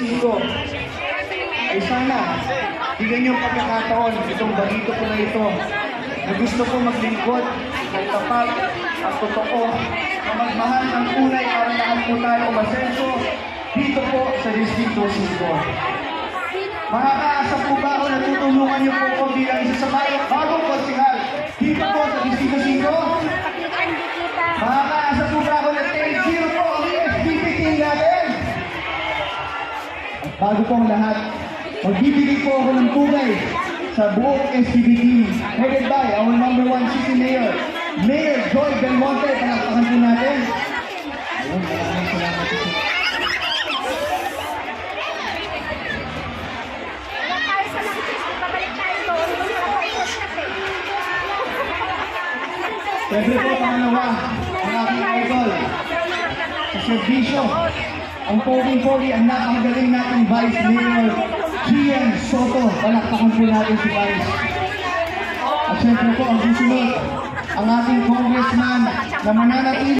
5 ay sana bigyan niyo pagkakataon itong balito ko na ito na gusto ko maglingkod ng tapat at totoo na magmahal ng tunay para lahat po tayo umasenso dito po sa Distrito 5. Makakaasa po ba ako na tutulungan niyo po ko bilang isa sa bagong konsehal dito po sa Distrito 5? Makakaasa po ba ako na 10-0 po ang SBP team natin? At bago po ang lahat, magbibigay po ako ng pugay sa buong SBP team headed by our number 1 city mayor, Mayor Joy Belmonte. Palakpakan po natin. Ayun, maraming salamat po. Siyempre po, pangalawa, ang aking idol sa servisyo, ang pogi-pogi, ang napakagaling nating Vice Mayor Gian Soto. Palakpakan po natin si Vice. At siyempre po, ang susunod, ang ating congressman na mananatili